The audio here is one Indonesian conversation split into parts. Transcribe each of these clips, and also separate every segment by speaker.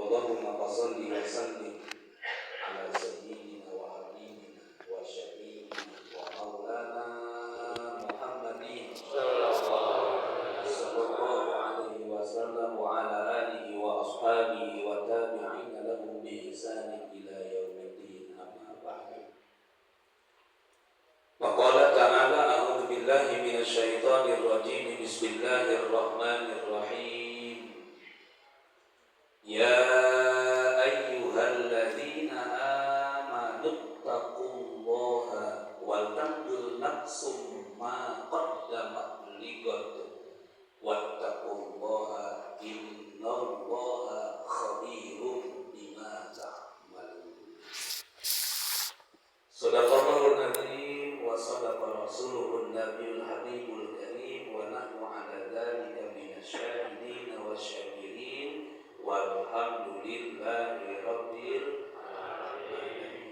Speaker 1: Allahumma salli wa sallim ala sayyidina wa habibina wa syafi'ina wa maulana Muhammadin sallallahu alaihi wasallam wa ala alihi wa ashabihi wa tabi'ina lahum bi ihsanin ila yaumiddin, amma ba'du. Faqala ta'ala a'udzu billahi minasy syaithanir rajim. Bismillahirrahmanirrahim. Ya ayyuhalladzina amanu taqullaha wal tanzur nafsum ma qaddamat lighad wattaqullaha innallaha khabirum bima ta'malun. Shadaqallahul azim wa sadaqa rasuluhun nabiyul habibul karim wa nahnu ala dzalika minasyahidin wa syakirin walhamdulillahi rabbil alamin.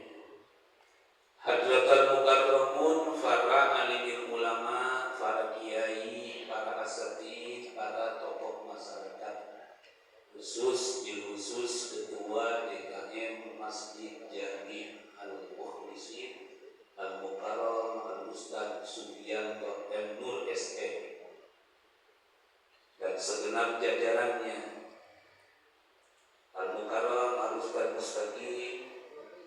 Speaker 1: Hadratul mukarramun, para alimul ulama, para kiai, para asatidz, para tokoh masyarakat, khusus ketua DKM Masjid Jami' Al-Mukhlisin Al-Mukarram Al-Ustaz Sugiyanto M. Nur SE dan segenap jajarannya, Al-Mukarram Al-Ustaz Mustaqim,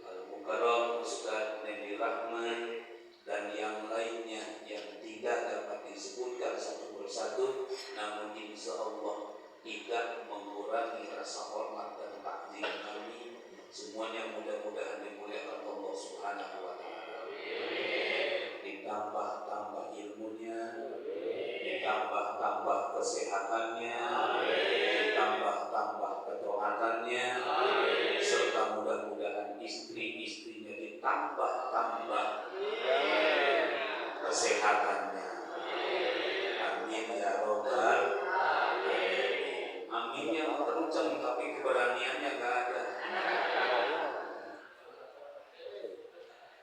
Speaker 1: Al-Mukarram Ustaz Nedi Rahman, dan yang lainnya yang tidak dapat disebutkan satu persatu, namun insya Allah tidak mengurangi rasa hormat dan takzim kami. Semuanya mudah-mudahan dimuliakan Allah Subhanahu wa Ta'ala. Ditambah-tambah ilmunya, ditambah-tambah kesehatannya, ditambah-tambah ketaatannya, serta mudah-mudahan istri-istrinya ditambah-tambah kesehatannya. Amin ya robbal alamin. Aminnya kenceng tapi keberaniannya gak ada,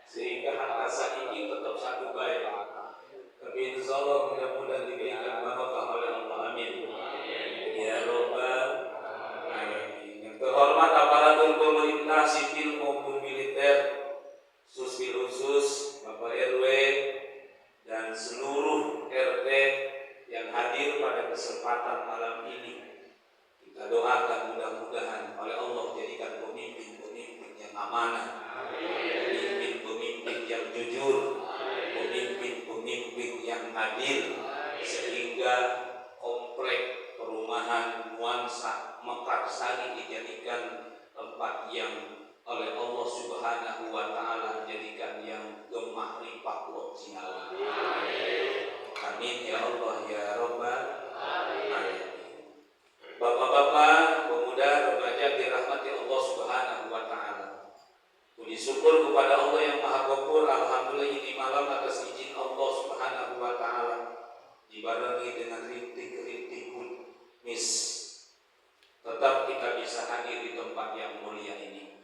Speaker 1: sehingga rasa ini tetap satu baik. Tapi insya Allah mudah-mudahan diberikan barokah oleh Allah. Amin ya robbal alamin. Yang terhormat aparatur pemerintah sipil maupun militer, khusus Bapak RW dan seluruh RT yang hadir pada kesempatan malam ini, kita doakan mudah-mudahan oleh Allah jadikan pemimpin-pemimpin yang amanah, pemimpin-pemimpin yang jujur, pemimpin-pemimpin yang adil, sehingga komplek perumahan Nuansa Mekarsari dijadikan tempat yang oleh Allah Subhanahu wa Ta'ala jadikan yang gemah limpah wajinal. Amin ya Allah ya Rabbal alamin. Bapak-bapak, pemuda, remaja dirahmati Allah Subhanahu wa Ta'ala. Puji syukur kepada Allah yang Maha Ghafur. Alhamdulillah ini malam atas izin Allah Subhanahu wa Ta'ala dibarengi dengan rintik-rintik kumis, tetap kita bisa hadir di tempat yang mulia ini.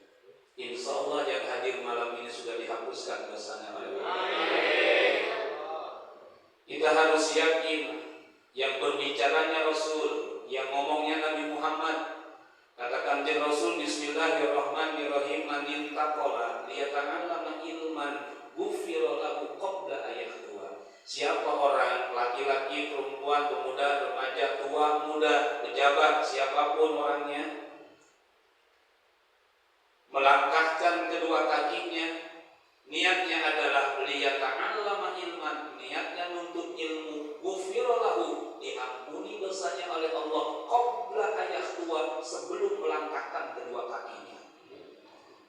Speaker 1: Insya Allah yang hadir malam ini sudah dihapuskan dosanya oleh Allah. Kita harus yakin yang berbicaranya Rasul, yang ngomongnya Nabi Muhammad. Katakan je Rasul, Bismillahirrahmanirrahim, manin taqola liyata'allama ilman ghufira lahu qabla ayakhtua. Siapa orang, laki-laki, perempuan, pemuda, remaja, tua, muda, pejabat, siapapun orangnya, melangkahkan kedua kakinya, niatnya adalah liyata'allama ilman, niatnya nuntut ilmu, ghufira lahu, diampuni dosanya oleh Allah qabla ayakhtua, sebelum melangkahkan kedua kakinya.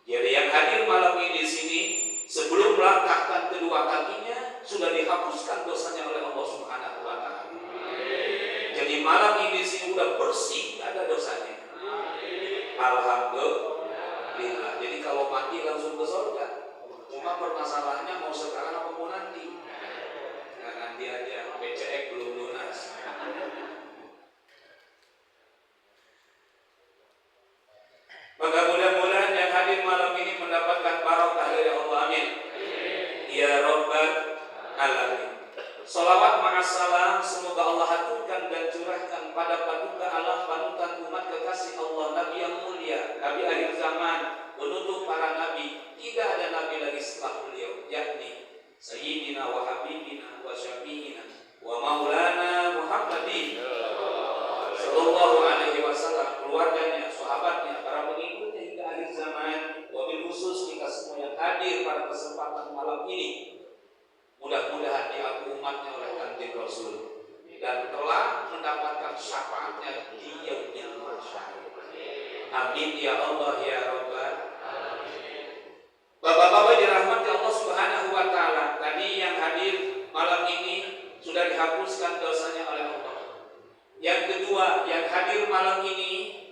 Speaker 1: Jadi yang hadir malam ini di sini, sebelum melangkahkan kedua kakinya sudah dihapuskan dosanya oleh Allah Subhanahu wa Ta'ala. Jadi malam ini di sini sudah bersih, tidak ada dosanya. Alhamdulillah. Jadi kalau mati langsung ke surga. Cuma permasalahannya mau sekarang apa mau nanti? Nah, nanti aja, BCX belum lunas. Maka mudah-mudahan yang hadir malam ini mendapatkan barokah dari Allah. Amin ya Rabbal alamin. Salawat ma'assalam semoga Allah haturkan dan curahkan pada paduka alam panutan umat kekasih Allah Nabi yang mulia Amin ya Allah ya Rabbal alamin. Bapak-bapak dirahmati Allah Subhanahu wa taala, tadi yang hadir malam ini sudah dihapuskan dosanya oleh Allah. Yang kedua, yang hadir malam ini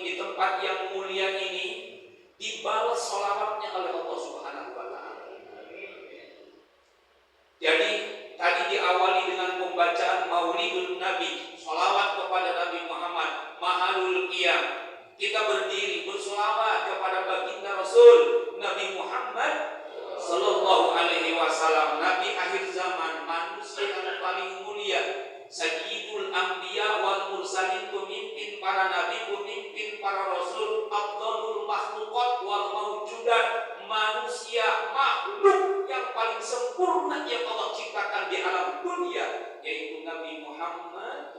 Speaker 1: di tempat yang mulia ini dibalas sholawatnya oleh Allah Subhanahu wa taala. Jadi tadi diawali dengan pembacaan Maulidun Nabi, sholawat kepada Nabi Muhammad, Mahalul Qiyam. Kita berdiri bersolawat kepada baginda Rasul Nabi Muhammad Sallallahu Alaihi Wasallam, Nabi akhir zaman, manusia yang paling mulia, Sayyidul Anbiya wal Mursalin, pemimpin para nabi, pemimpin para rasul, Afdalul Makhluqat wal Mawjudat, manusia makhluk yang paling sempurna yang Allah ciptakan di alam dunia, yaitu Nabi Muhammad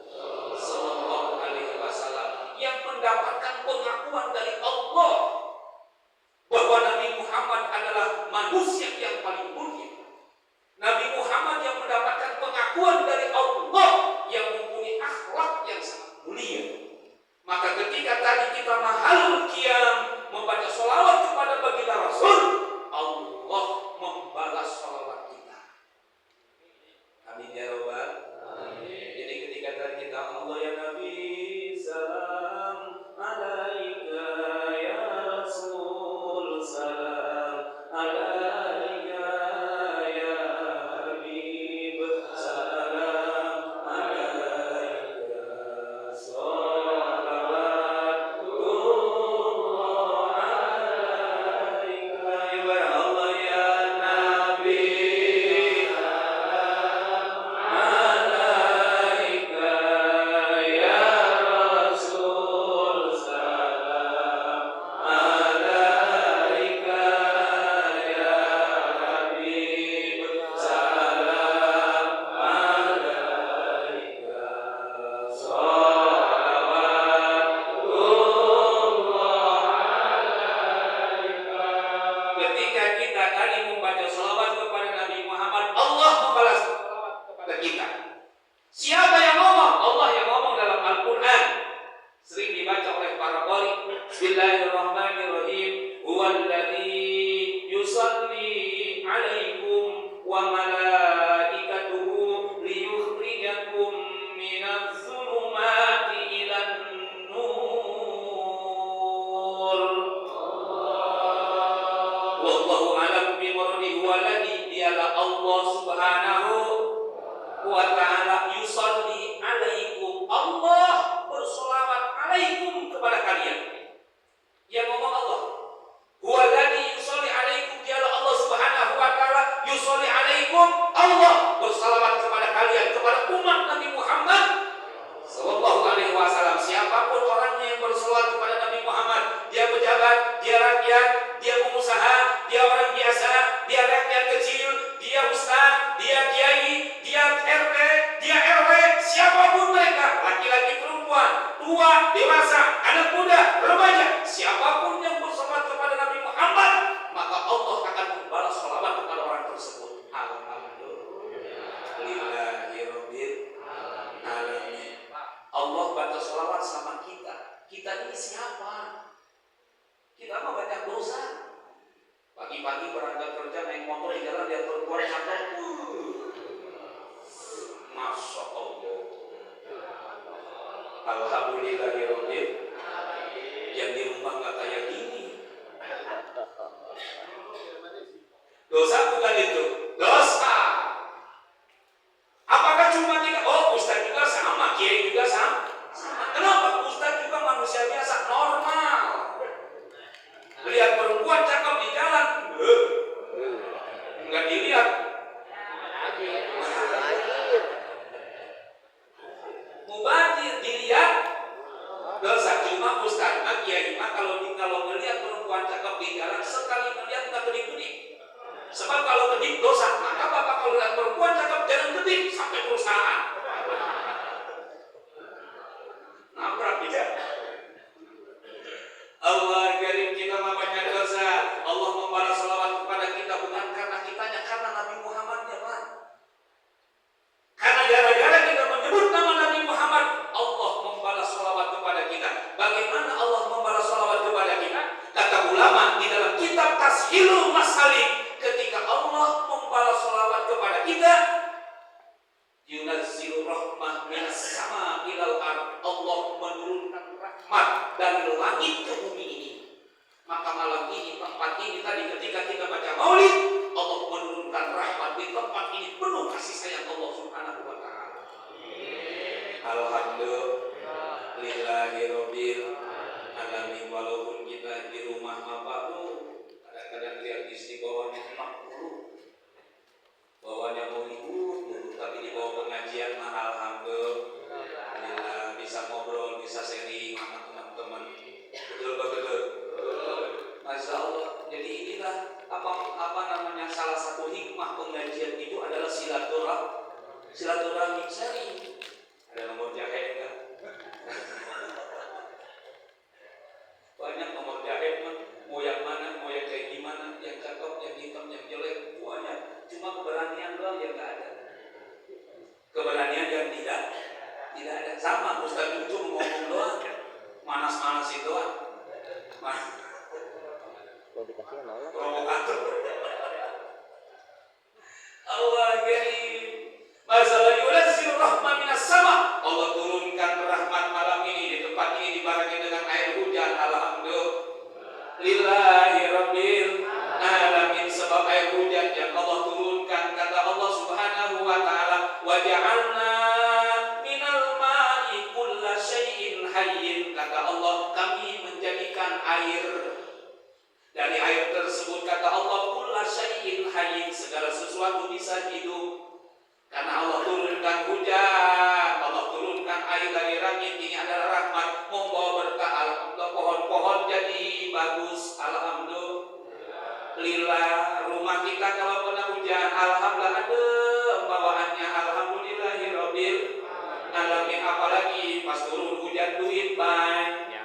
Speaker 1: Sallallahu Alaihi Wasallam, yang mendapatkan pengakuan dari Allah bahwa Nabi Muhammad adalah manusia yang paling mulia. Nabi Muhammad yang mendapatkan pengakuan dari Allah yang mempunyai akhlak yang sangat mulia. Maka ketika tadi kita mahalul qiyam membaca sholawat kepada baginda Rasul, Allah membalas sholawat kita. Amin ya Rabbal alamin. Jadi ketika tadi kita Allah ya Nabi salam alaika ya Rasul salam alaika ya Habib salam alaika salawatullah alaika ya Allah ya Nabi alaika ya Rasul salam alaika ya Habib salam alaika salawatullah alaika. Ketika kita tadi membaca salawat kepada Nabi Muhammad, Allah membalas salawat kepada kita. Siapa yang ngomong? Allah yang ngomong dalam Al-Quran. Sering dibaca oleh para qari. Bismillahirrahmanirrahim. Huwallazi yusalli alaikum wa malaikatuhu liyukhrijakum minadh dhulumati ilan nur. Wallahu a'lam bimuradihi. Huwallazi, dialah Allah Subhanahu wa ta'ala, yusalli alaikum, Allah bersolawat alaikum kepada kalian. Yang ngomong Allah. Huwallazi yusalli alaikum, dialah Allah Subhanahu wa ta'ala, yusalli alaikum, Allah bersolawat kepada kalian, kepada umat Nabi Muhammad Sallallahu Alaihi Wasallam. Siapapun orangnya yang bersolawat kepada Nabi Muhammad, dia pejabat, dia rakyat, dia pengusaha, dia orang biasa, dia rakyat kecil, dia ustaz, dia kiai, dia RT, dia RW, siapapun mereka, laki-laki perempuan, tua, dewasa, anak muda, remaja, siapapun yang bersolawat kepada Nabi Muhammad, maka Allah akan membalas sholawat kepada orang tersebut. Alhamdulillahirabbil alamin. Allah baca sholawat sama kita. Kita ini siapa? Kita mah banyak dosa. Pagi-pagi berangkat kerja naik motor di jalan lihat perempuan cakep. Masya Allah. Alhamdulillahirabbil alamin. Yang di rumah nggak kayak gini. Dosa bukan itu. Dosa. Apakah cuma kita? Oh, ustaz juga sama, kiai juga sama. Kenapa? Ustaz juga manusia biasa, normal. Lihat perempuan cakep di jalan, nggak dilihat. Mubazir dilihat, dosa. Cuma ustaz, kiai mah kalau melihat perempuan cakep di jalan, sekali melihat nggak kedip-kedip. Sebab kalau kedip dosa, maka bapak kalau lihat perempuan cakep jangan kedip sampai perusahaan. Nabrak tidak? Allah karim, kita mah banyak dosa. Allah membalas salawat kepada kita bukan karena kitanya, karena Nabi Muhammadnya, Pak. Karena gara-gara kita menyebut nama Nabi Muhammad, Allah membalas salawat kepada kita. Bagaimana rahmat dari langit ke bumi ini. Maka malam ini, tempat ini tadi ketika kita baca maulid, Allah menurunkan rahmat di tempat ini penuh kasih sayang Allah Subhanahu wa ta'ala. Alhamdulillahirabbil alamin. Walaupun kita di rumah Bapak tuh kadang-kadang lihat istri bawahnya 40, bawahnya mau ribut, tapi di bawah pengajian mah alhamdulillah bisa ngobrol, bisa sharing sama teman-teman. Betul betul. Masya Allah. Jadi inilah apa namanya, salah satu hikmah pengajian itu adalah silaturahmi sharing. Ada nomor jaket enggak? Banyak nomor jaket mah, mau yang mana, mau yang kayak gimana, yang cakep, yang hitam, yang jelek, banyak. Cuma keberanian doang yang enggak ada. Keberanian yang tidak ada. Sama Ustaz Cucu ngomong doang, manas-manasin doang. Provokator. Allah karim. Masalah yunazzilu rahmah minas sama. Allah turunkan rahmat malam ini di tempat ini dibarengi dengan air hujan. Alhamdulillahirabbil alamin. Sebab air hujan yang Allah turunkan, kata Allah Subhanahu wa ta'ala, wa ja'alna minal ma'i kulla syai'in hayyin. Kata Allah, kami menjadikan air, dari air tersebut kata Allah, kulla syai'in hayyin, segala sesuatu bisa hidup. Karena Allah turunkan hujan, Allah turunkan air dari langit, ini adalah rahmat, membawa berkah. Alhamdulillah, pohon-pohon jadi bagus. Alhamdulillah, rumah kita kalau kena hujan, alhamdulillah adem bawaannya. Alhamdulillahirabbil alamin. Apalagi pas turun hujan, duit banyak,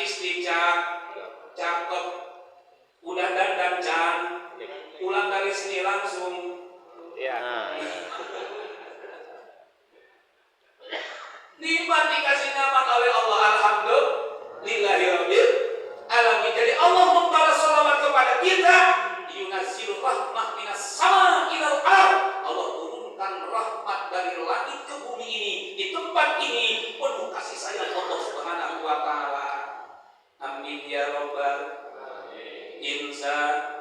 Speaker 1: istri cakep, udah dandan pulang dari sini langsung nikmat dikasih nikmat oleh Allah. Alhamdulillahirabbil alamin. Jadi Allah membalas salawat kepada kita. Yunazzilu rahmah minas sama ilal ard. Allah turunkan rahmat dari langit ke bumi ini, di tempat ini penuh kasih sayang Allah Subhanahu wa ta'ala. Amin ya rabbal insan.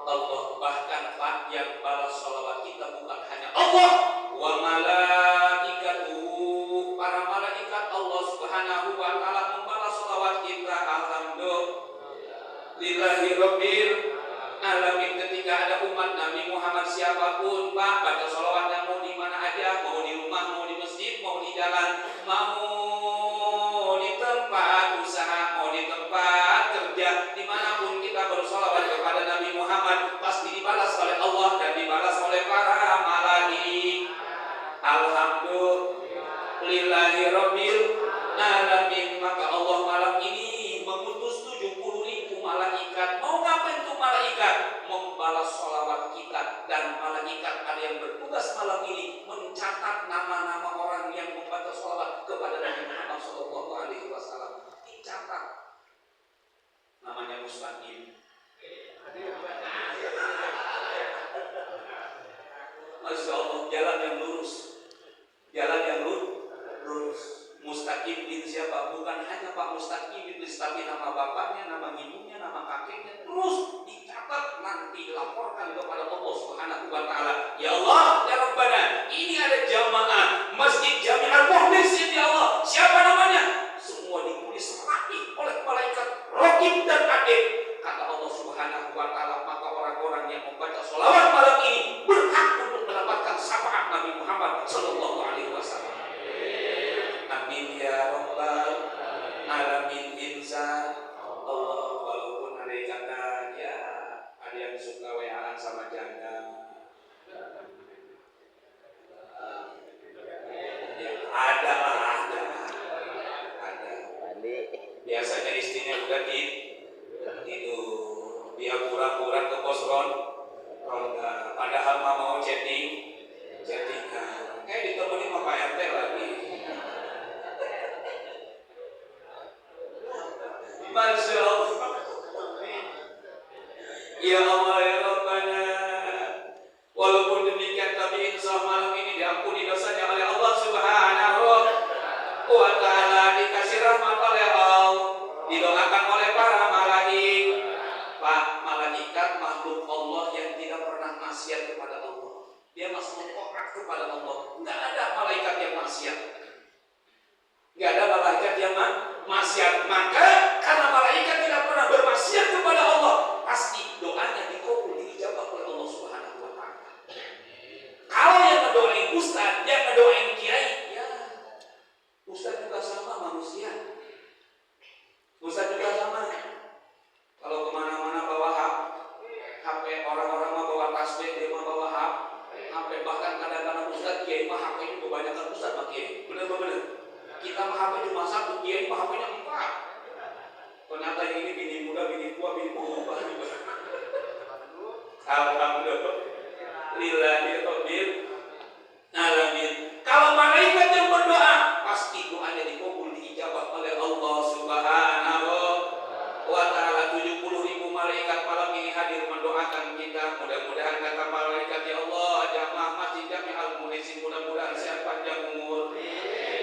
Speaker 1: Allah bahkan Pak, yang balas salawat kita bukan hanya Allah, wa malaikatuhu, para malaikat Allah Subhanahu wa ta'ala membalas salawat kita. Alhamdulillahirabbil alamin. Ketika ada umat Nabi Muhammad siapapun Pak, baca salawatnya mau di mana aja, mau di rumah, mau di masjid, mau di jalan, mau di tempat usaha, mau di tempat kerja, dimanapun kita bersalawat kepada Nabi Muhammad pasti dibalas oleh Allah dan dibalas oleh para malaikat. Alhamdulillahirabbil alamin. Maka Allah malam ini mengutus 70.000 malaikat. Mau ngapain tuh malaikat? Membalas salawat kita. Dan malaikat ada yang bertugas malam ini mencatat nama-nama orang yang membaca salawat kepada Nabi Muhammad SAW. Dicatat. Namanya mustaqim. Masya Allah, jalan yang lurus. Mustaqim bin siapa? Bukan hanya Pak Mustaqim bin, tapi nama bapaknya, nama ibunya, nama kakeknya, terus dicatat, nanti dilaporkan kepada Allah Subhanahu wa ta'ala. Ya Allah, ya Rabbana, ini ada jamaah Masjid Jami'al Mukhlisin, ya Allah. Siapa namanya? Semua ditulis rapi oleh malaikat Raqib dan Atid. Kata Allah Subhanahu wa ta'ala, maka orang-orang yang membaca sholawat malam ini berhak untuk mendapatkan syafaat Nabi Muhammad sallallahu alaihi wasallam. Amin ya rabbal alamin insan. Allah, walaupun ada yang kata ya, ada yang suka WA-an sama janda. Ya, ada. Biasanya istrinya udah tidur, dia pura-pura ke pos ronda, padahal mau chattingan, ditemenin sama Pak RT lagi. Masya Allah. Ya Allah ya Rabbana. Walaupun demikian, tapi insya Allah malam ini diampuni dosanya oleh Allah Subhanahu wa ta'ala, dikasih rahmat maksiat. Nggak ada malaikat yang maksiat. Maka karena malaikat tidak pernah bermaksiat kepada Allah, pasti doanya dikabul, diijabah oleh Allah Subhanahu wa Ta'ala. Kalau yang ngedoain ustaz, yang ngedoain kiai, ya ustaz juga sama manusia. Ustaz juga sama. Kalau kemana-mana bawa HP, orang-orang mah bawa tasbih, dia mah bawa HP. Bahkan kadang-kadang ustaz kiai mah HP-nya kebanyakan ustaz mah kiai. Bener-bener. Kita mah HP cuma satu, kiai mah HP-nya 4. Ternyata ini bini muda, bini tua, bini tua. Alhamdulillah. Lillahirabbil alamin. Kalau malaikat yang berdoa, pasti doanya dikabul, diijabah oleh Allah Subhanahu wa Ta'ala. 70.000 malaikat malam ini hadir mendoakan kita. Mudah-mudahan kata malaikat, ya Allah, jamaah masjid Jami'al Muhsin, mudah-mudahan sehat panjang umur,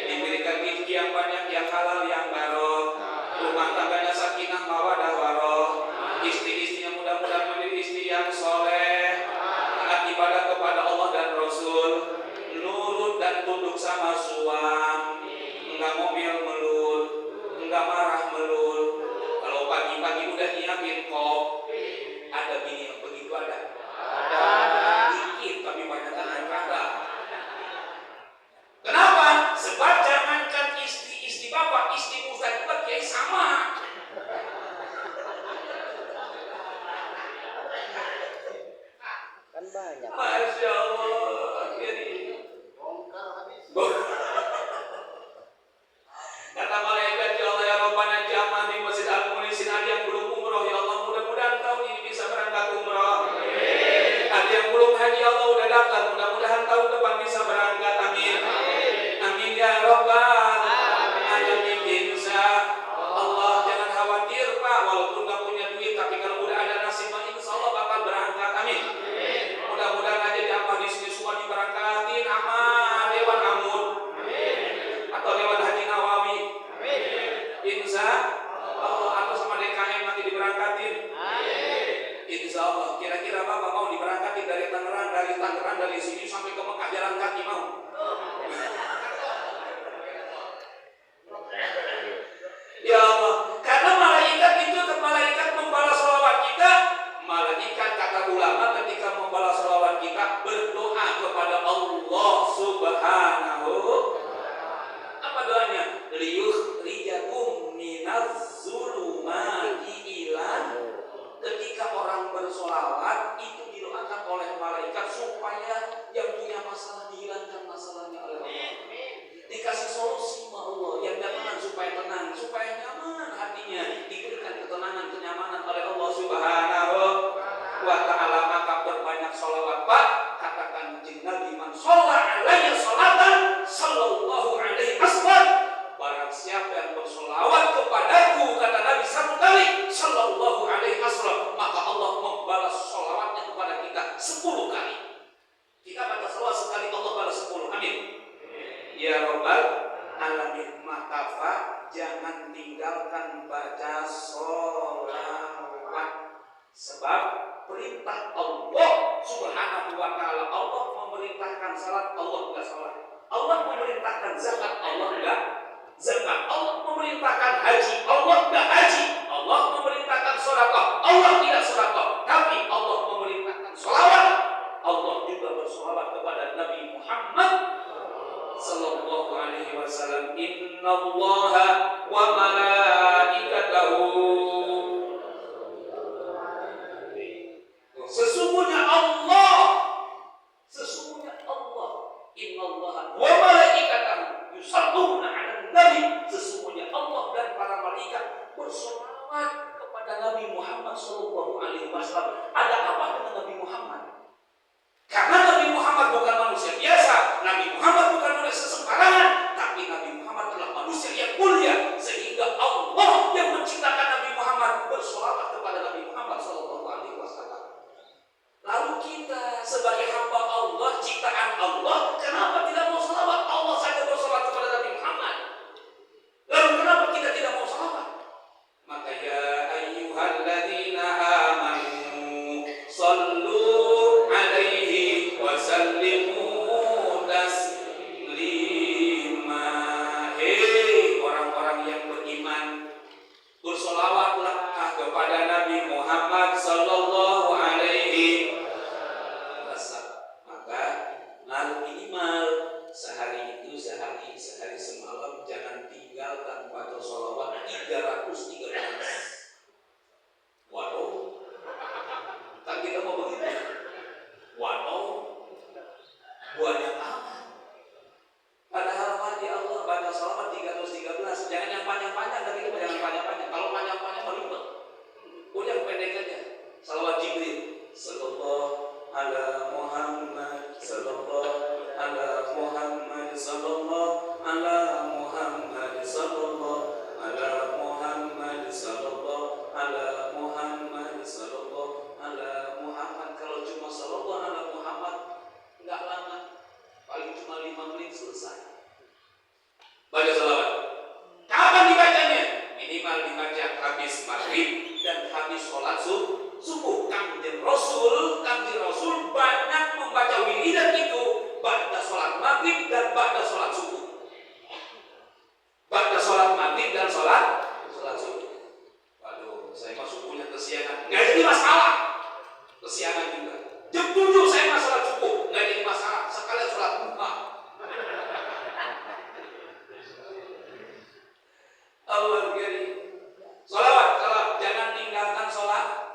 Speaker 1: diberikan rezeki yang banyak, yang halal, yang barokah, rumah tangganya sakinah mawadah waroh, istri-istrinya mudah-mudahan menjadi istri yang soleh, taat ibadah kepada Allah dan Rasul, nurut dan tunduk sama suami, enggak ngomel melul, enggak marah melul. Kalau pagi-pagi udah nyiapin kopi, ada bini yang begitu ada dikit tapi banyak yang ada. Kenapa? Sebab jangankan istri bapak, istri ustaz juga kiai sama.
Speaker 2: Kan banyak.
Speaker 1: Masya Allah. Jadi kata malaikat, ya Allah ya Rabbana jamaah di Masjid Al-Muhsin, ada yang belum umroh, ya Allah mudah-mudahan tahun ini bisa berangkat umroh. Ada yang belum haji, ya Allah udah daftar, mudah-mudahan tahun depan bisa berangkat. Amin. Amin ya Rabbal alamin. Insya Allah jangan khawatir Pak, walaupun gak punya duit, tapi kalau udah ada nasib, insya Allah bakal berangkat. Amin. Mudah-mudahan aja di apa di sini semua diberangkatin aman, Dewan Amud atau Dewan Haji Nawawi. Insya Allah, atau sama DKM nanti diberangkatin. Insya Allah. Kira-kira Bapak mau diberangkatin dari Tangerang dari sini sampai ke Mekah jalan kaki mau? Ya Allah, karena malaikat itu malaikat membalas sholawat kita. Malaikat kata ulama ketika membalas sholawat kita berdoa kepada Allah Subhanahu. Apa doanya? Liyukhrijakum minaz zulumati ilan. Ketika orang bersolawat itu didoakan oleh malaikat supaya yang punya masalah dihilangkan masalahnya oleh Allah. Dikasih solusi sama Allah yang nyaman supaya tenang, supaya nyaman hatinya, diberikan ketenangan, kenyamanan oleh Allah Subhanahu wa Ta'ala. Maka berbanyak sholawat Pak. Katakan jeng Nabi, man sholla alaiya sholatan sallallahu alaihi wasallam. Barang siapa yang bersolawat kepadaku, kata Nabi 1 kali, sallallahu alaihi wasallam, maka Allah membalas sholawatnya kepada kita 10 kali. Kita baca sholawat sekali, Allah balas 10. Amin. Ya Rabbal alamin. Maka Pak, jangan tinggalkan baca sholawat. Sebab perintah Allah Subhanahu wa Ta'ala, Allah memerintahkan salat, Allah enggak salat. Allah memerintahkan zakat, Allah enggak zakat. Allah memerintahkan haji, Allah enggak haji. Allah memerintahkan sedekah, Allah tidak sedekah. Tapi Allah memerintahkan sholawat. Allah juga bersolawat kepada Nabi Muhammad sallallahu alaihi wasallam. Innallaha wa malaikatahu, sesungguhnya Allah, innallaha wa malaikatahu yusholluna 'alan nabi, sesungguhnya Allah dan para malaikat bersolawat kepada Nabi Muhammad sallallahu alaihi wasallam. Ada apa dengan Nabi Muhammad? Karena Nabi Muhammad bukan manusia biasa, Nabi Muhammad bukan manusia sembarangan, tapi Nabi Muhammad adalah manusia yang mulia. sholawat 313. Waduh, kan kita mau begitu. Waduh, banyak amat. Padahal mati Allah baca sholawat 313. Jangan yang panjang-panjang, tapi itu jangan panjang-panjang. Kalau panjang-panjang meribet. Udah pendek aja. Salawat Jibril. Sallallahu ala Muhammad. Sallallahu ala Muhammad. Sallallahu ala Muhammad. Sallallahu ala Muhammad. Sallallahu ala Muhammad. Sallallahu ala Muhammad. Kalau cuma sallallahu ala Muhammad enggak lama. Paling cuma 5 menit selesai. Baca salawat. Kapan dibacanya? Minimal dibaca habis maghrib dan habis sholat subuh. Kanjeng Rasul banyak membaca wiridan itu ba'da sholat maghrib dan ba'da sholat subuh. Ba'da sholat maghrib dan sholat subuh. Waduh, saya mah subuhnya kesiangan. Nggak jadi masalah. Kesiangan juga. Jam 7 saya mah sholat subuh. Nggak jadi masalah. Sekalian sholat duha. Allah karim. Salawat, jangan tinggalkan salawat.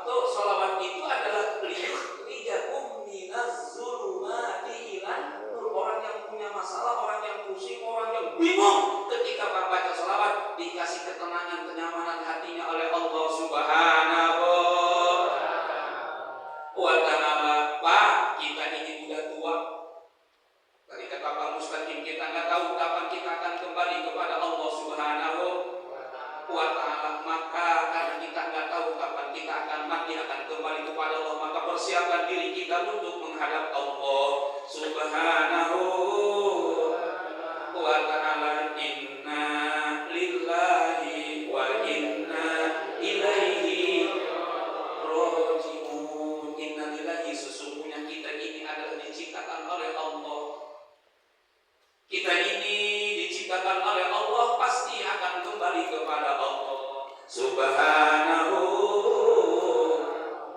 Speaker 1: Tuh, salawat itu adalah liyakhrijakum minaz zulumati ilan nur. Orang yang punya masalah, orang yang pusing, orang yang bingung ketika membaca salawat dikasih ketenangan, kenyamanan hatinya oleh Allah Subhanahu wa ta'ala. Pak, kita ini udah tua. Tadi kata Pak Mustaqim, kita nggak tahu kapan kita akan kembali kepada Allah Subhanahu wa ta'ala. Maka karena kita nggak tahu kapan kita akan mati, akan kembali kepada Allah, maka persiapkan diri kita untuk menghadap Allah Subhanahu wa ta'ala. Inna lillahi wa inna ilaihi raji'un. Inna lillahi, sesungguhnya kita ini adalah diciptakan oleh Allah. Kita ini diciptakan oleh Allah, pasti akan kembali kepada Allah Subhanahu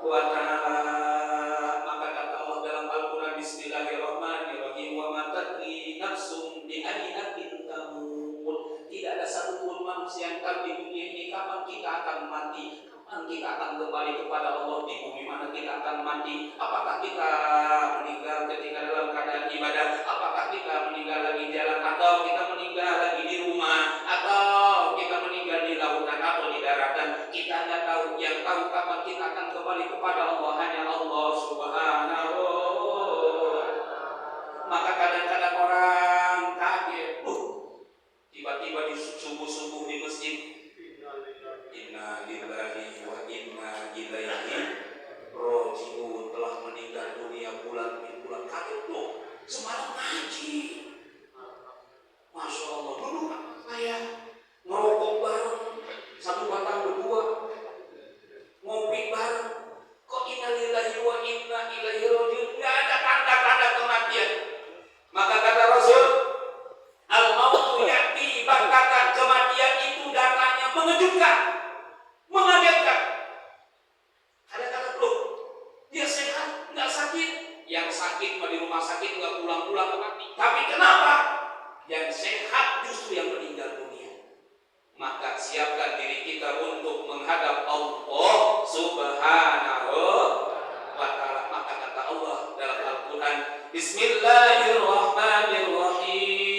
Speaker 1: wa ta'ala. Maka kata Allah dalam Al-Quran, Bismillahirrahmanirrahim, wa ma tadri nafsum bi ayyi ardin tamut. Tidak ada satupun manusia yang tahu di dunia ini kapan kita akan mati, kapan kita akan kembali kepada Allah, di bumi mana kita akan mati. Apakah kita meninggal ketika dalam keadaan ibadah, apakah kita meninggal lagi di jalan, atau kita meninggal lagi di rumah, atau kita meninggal di lautan atau di daratan. Kita nggak tahu. Yang tahu kapan kita akan kembali kepada Allah hanya Allah Subhanahu. Maka kadang-kadang orang kaget, tiba-tiba di subuh-subuh di masjid, inna lillahi wa inna ilaihi raji'un, telah meninggal dunia bulan kaget loh. Semalam ngaji, Masya Allah. Dulu saya ngerokok bareng, satu batang berdua, ngopi bareng. Kok inna lillahi wa inna ilaihi raji'un, nggak ada tanda-tanda kematian. Maka kata Rasul, al-mautu ya'ti baghtatan, kematian itu datangnya mengejutkan, mengagetkan. Kadang-kadang loh, dia sehat, nggak sakit. Yang sakit di rumah sakit nggak pulang-pulang mati. Tapi kenapa? Yang sehat justru yang meninggal dunia. Maka siapkan diri kita untuk menghadap Allah Subhanahu wa ta'ala. Maka kata Allah dalam Al-Quran, Bismillahirrahmanirrahim.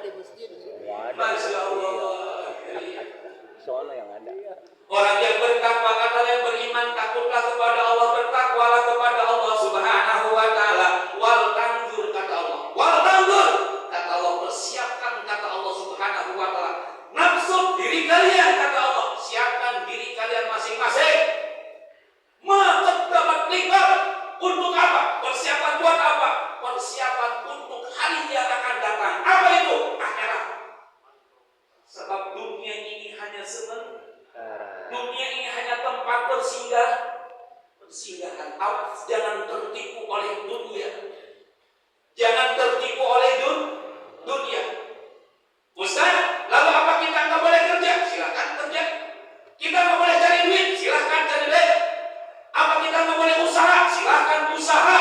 Speaker 2: di masjid. Semua ada.
Speaker 1: Masya Allah.
Speaker 2: Soalnya yang ada.
Speaker 1: Orang yang bertakwa, kata yang beriman, takutlah kepada Allah, bertakwalah kepada Allah Subhanahu wa taala. Wal tanzur, kata Allah. Wal tanzur, kata Allah, persiapkan, kata Allah Subhanahu wa taala. Nafsu diri kalian, kata Allah, siapkan diri kalian masing-masing. Maqaddamat liqab, untuk apa? Persiapan buat apa? Persiapan untuk hari yang akan datang. Apa itu? Akhirat. Sebab dunia ini hanya sementara. Dunia ini hanya tempat persinggahan. Awas jangan tertipu oleh dunia. Jangan tertipu oleh dunia. Ustaz, lalu apa kita nggak boleh kerja? Silahkan kerja. Kita nggak boleh cari duit? Silahkan cari duit. Apa kita nggak boleh usaha? Silahkan usaha.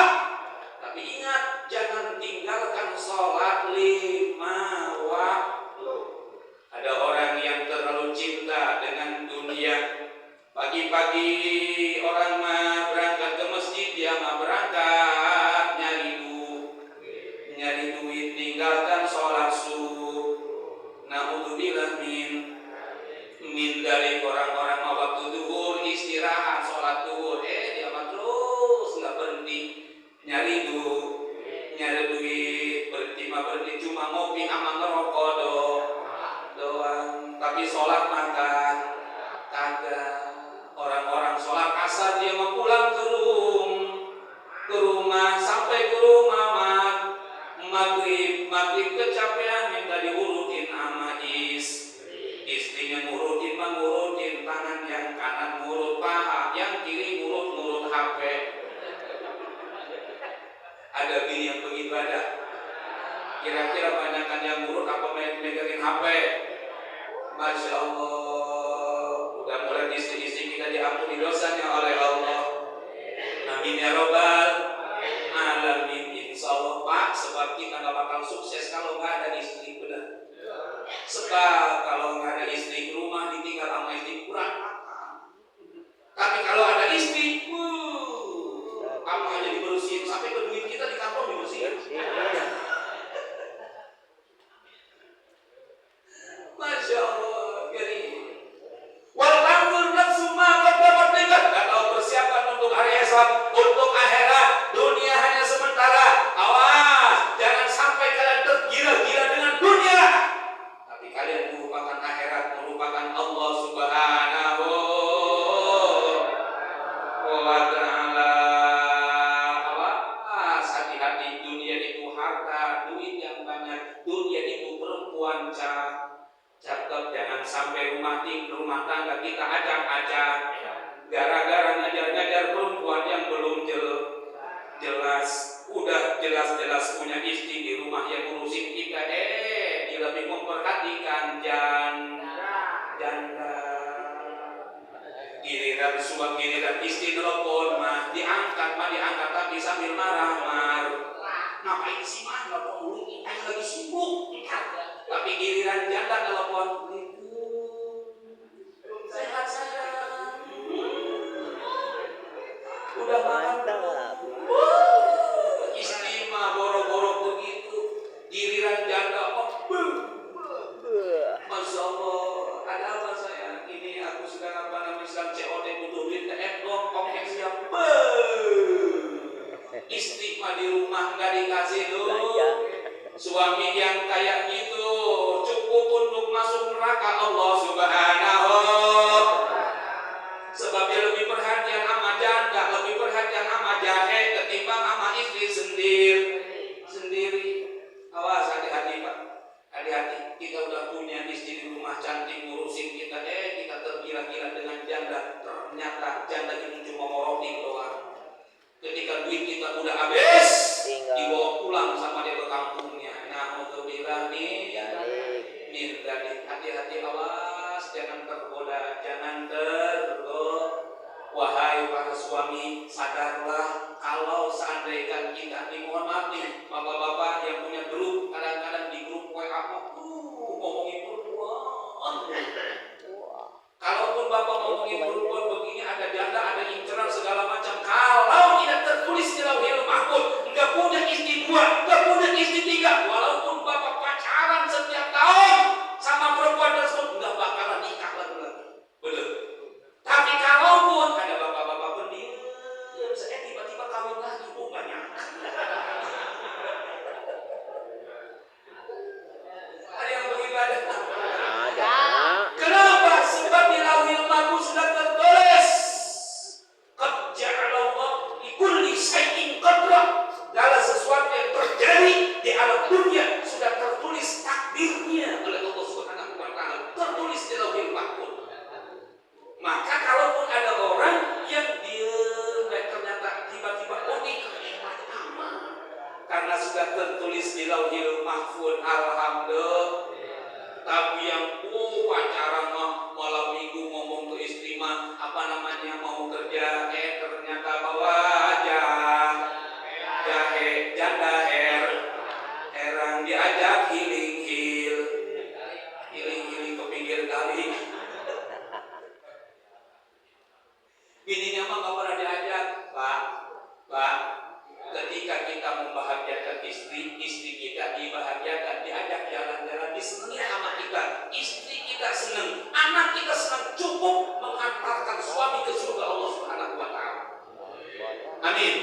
Speaker 1: Tapi ingat, jangan tinggalkan sholat 5 waktu. Ada orang yang terlalu cinta dengan dunia. Pagi-pagi orang mah berangkat ke masjid, dia mah berangkat nyari duit, tinggalkan sholat subuh. Naudzubillah min dari orang-orang mah waktu duhur istirahat sholat duhur, dia mah terus nggak berhenti nyari duit, berhenti cuma ngopi sama ngerokok doang. Tapi sholat makan kagak. Orang-orang sholat asar dia mau pulang ke rumah sampai ke rumah maghrib kecapean minta diurutin sama istrinya, ngurutin tangan yang kanan ngurut paha, yang kiri ngurut HP. Ada bini yang begitu ada. Kira-kira banyakkan yang ngurut apa megangin HP? Masya Allah. Mudah-mudahan istri-istri kita diampuni dosanya oleh Allah. Amin ya robbal alamin. Insya Allah Pak, sebab kita gak bakal sukses kalau gak ada istri, benar. Sebab kalau gak ada istri, rumah ditinggal sama istri kurang makan. Tapi kalau ada istri, apa aja dibersihin, sampai ke duit kita di kantong dibersihin. Masya Allah, gini. Wal tanzur nafsu ma qaddamat liqad. Kata persiapan untuk hari esok, untuk akhirat. Dunia hanya sementara. Awas, jangan sampai kalian tergila-gila dengan dunia. Tapi kalian merupakan akhirat, merupakan Allah Subhanahu wa ta'ala. Awas, hati-hati, dunia itu harta, duit yang banyak. Dunia itu perempuan cakep, jangan sampai rumah tangga kita acak-acak gara-gara ngajar-ngajar perempuan yang belum jelas. Udah jelas-jelas punya istri di rumah yang ngurusin kita, dia lebih memperhatikan janda. Giliran istri telepon mah diangkat tapi sambil marah. Ngapain sih mah telepon dulu, kita lagi sibuk. Tapi giliran janda telepon, sehat sayang, udah makan belum? Istri mah boro-boro begitu. Giliran janda, Masya Allah, ada apa sayang? Ini aku sedang sedang COD butuh duit ongkos siap. Istri mah di rumah nggak dikasih suami yang kayak gitu cukup untuk masuk neraka Allah Subhanahu. Sebab dia lebih perhatian sama janda, lebih perhatian sama jahe ketimbang sama istri sendiri. Awas, hati-hati Pak, hati-hati. Kita udah punya istri di rumah cantik ngurusin kita, kita tergila-gila dengan janda. Ternyata janda itu cuma ngorotin doang. Ketika duit kita udah habis, dibawa pulang sama dia ke kampungnya. Na'udzubillah min dzalik. Hati-hati, awas, jangan tergoda. Wahai para suami, sadarlah kalau seandainya kita dimohon maaf nih, bapak-bapak yang punya grup, kadang-kadang di grup WA ngomongin perempuan. Kalaupun bapak ngomongin perempuan begini, ada janda, ada inceran segala macam. Kalau tidak tertulis di Lauhul Mahfuz, nggak punya istri 2, nggak punya istri 3, walaupun bapak pacaran setiap alam dunia sudah tertulis takdirnya oleh Allah Subhanahu wa taala, tertulis di Lauhul Mahfuz. Maka kalaupun ada orang yang dia ternyata tiba-tiba hebat amat karena sudah tertulis di Lauhul Mahfuz, alhamdulillah. Tapi yang pacaran malam minggu ngomong ke istri mah mau kerja ternyata bawa janda herang diajak healing ke pinggir kali. Bininya mah nggak pernah diajak, Pak. Ketika kita membahagiakan istri kita dibahagiakan, diajak jalan-jalan, disenangi sama kita, istri kita senang, anak kita senang, cukup mengantarkan suami ke surga Allah Subhanahu wa taala. Amin.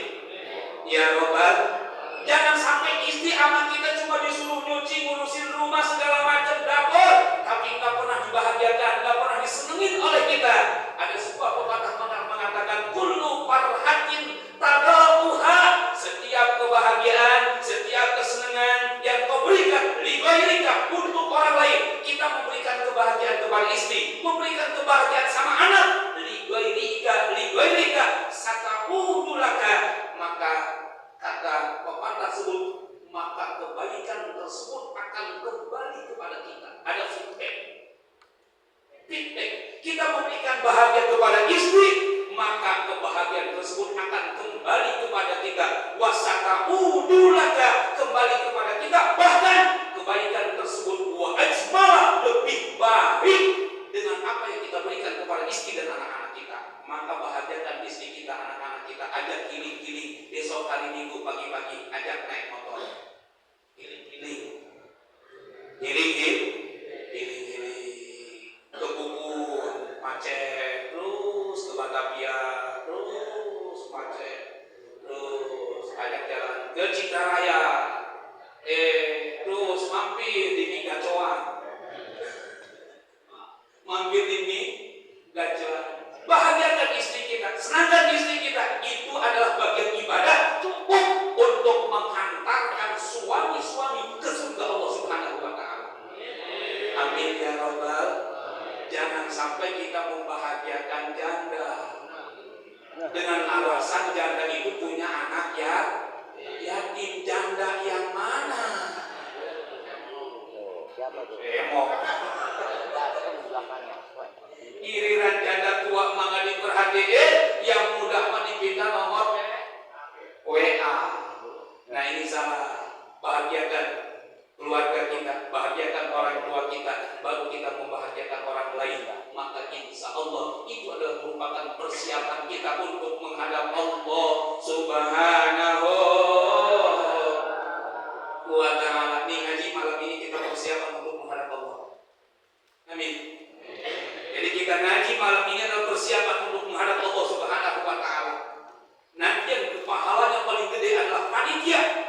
Speaker 1: Ya Rabbal. Jangan sampai istri anak kita cuma disuruh nyuci, ngurusin rumah segala macam dapur, tapi nggak pernah dibahagiakan, nggak pernah disenengin oleh kita. Ada sebuah pepatah mengatakan kullu farhatin tadauha, setiap kebahagiaan, setiap kesenangan yang kau berikan li ghairika untuk orang lain. Kita memberikan kebahagiaan kepada istri, memberikan kebahagiaan sama anak, li ghairika sataudulaka, maka kata pepatah tersebut, maka kebaikan tersebut akan kembali kepada kita. Ada feedback. Kita memberikan bahagia kepada istri, maka kebahagiaan tersebut akan kembali kepada kita. Wasataudulaka, kembali kepada kita. Bahkan kebaikan tersebut wa ajmala, lebih baik dengan apa yang kita berikan kepada istri dan anak-anak kita. Maka bahagiakan istri kita, anak-anak kita. Ajak giling-giling besok hari Minggu pagi-pagi, ajak naik motor. Giling-giling ke Bubun macet, terus ke Batavia terus macet, terus ajak jalan ke Cikaraya, terus mampir di Mie Gacoan, mampir di Mie Gacoan. Bahagiakan istri kita, senangkan istri kita. Itu adalah bagian ibadah cukup untuk menghantarkan suami-suami ke surga Allah Subhanahu wa taala. Amin ya Rabbal. Jangan sampai kita membahagiakan janda dengan alasan janda itu punya anak ya yatim. Janda yang mana?
Speaker 2: Siapa tuh?
Speaker 1: Giliran janda tua mah diperhatiin, yang muda mah dipinta nomor WA. Nah ini salah. Bahagiakan keluarga kita, bahagiakan orang tua kita, baru kita membahagiakan orang lain. Maka insya Allah itu adalah merupakan persiapan kita untuk menghadap Allah Subhanahu wa ta'ala. Nih ngaji malam ini kita persiapan untuk menghadap Allah. Amin. Jadi kita ngaji malam ini adalah persiapan untuk menghadap Allah Subhanahu wa ta'ala. Nanti yang pahalanya paling gede adalah panitia.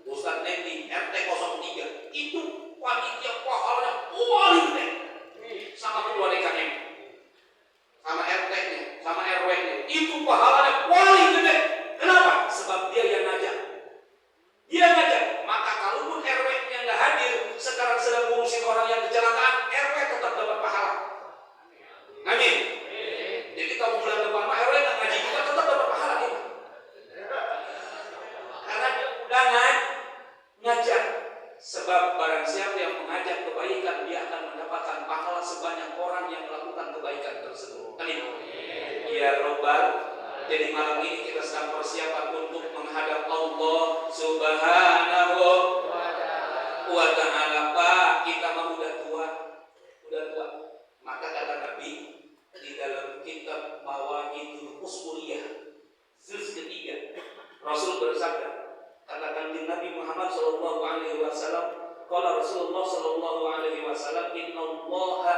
Speaker 1: Ustaz Nendi RT 03 itu panitia pahalanya paling gede. Sama ketua DKM, sama RT-nya, sama RW-nya, itu pahalanya paling gede. Kenapa? Sebab dia yang ngajak. Maka kalaupun RW-nya nggak hadir, sekarang sedang ngurusin orang yang kecelakaan, RW tetap dapat pahala. Amin. Jadi kalau bulan depan mah RW nggak ngaji juga tetap dapat pahala gitu. Karena dia udah ngajak. Sebab barang siapa yang mengajak kebaikan, dia akan mendapatkan pahala sebanyak orang yang melakukan kebaikan tersebut. Amin. Ya Rabbal. Jadi malam ini kita sedang persiapan untuk menghadap Allah Subhanahu wa ta'ala. Pak, kita mah udah tua. Maka kata Nabi di dalam kitab Mawahidul Usuliyah juz ketiga, Rasul bersabda, katakan di Nabi Muhammad sallallahu alaihi wasallam, qala Rasulullah sallallahu alaihi wasallam, innallaha,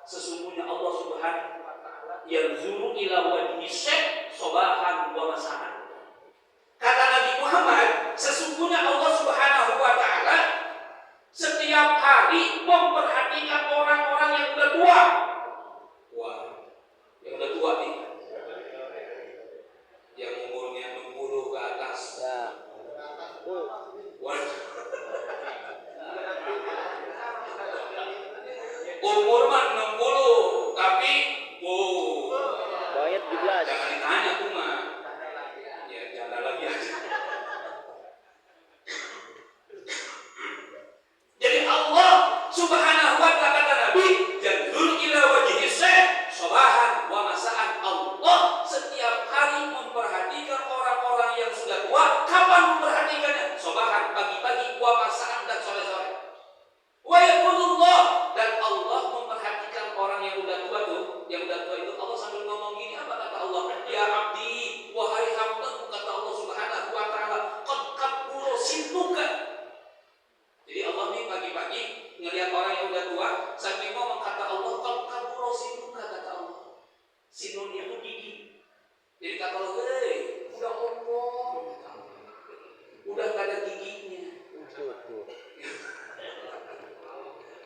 Speaker 1: sesungguhnya Allah Subhanahu wa taala, yanzuru ila wajhi syekh sobahan wa masahan. Kata Nabi Muhammad, sesungguhnya Allah Subhanahu wa taala setiap hari memperhatikan orang-orang yang udah tua. Wah, yang udah tua nih, yang umurnya 60 ke atas.
Speaker 2: Ya.
Speaker 1: Waduh. umur mah 60, tapi
Speaker 2: Banyak 17.
Speaker 1: jangan ditanya tuh mah. Ya, jangan lagi aja. Jadi Allah Subhanahu wa ta'ala kata Nabi, "Janzur ila wajhi syekh sabahan wa masaan." Allah setiap hari memperhatikan orang-orang yang sudah tua. Kapan memperhatikannya? Sabahan, pagi-pagi, wa masaan, dan sore-sore. Wa yaqulullah, dan Allah memperhatikan orang yang udah tua tuh. Yang udah tua itu Allah sambil ngomong gini, apa kata Allah? "Ya abdi, wahai hambaku," kata Allah Subhanahu wa ta'ala, "qad kabura sinnuka." Jadi Allah nih pagi-pagi ngelihat orang yang udah tua, sambil ngomong kata Allah, "qad kabura sinnuka," kata Allah. Sinun itu gigi. Jadi kata Allah, "Hei, udah ngomong, udah gak ada giginya."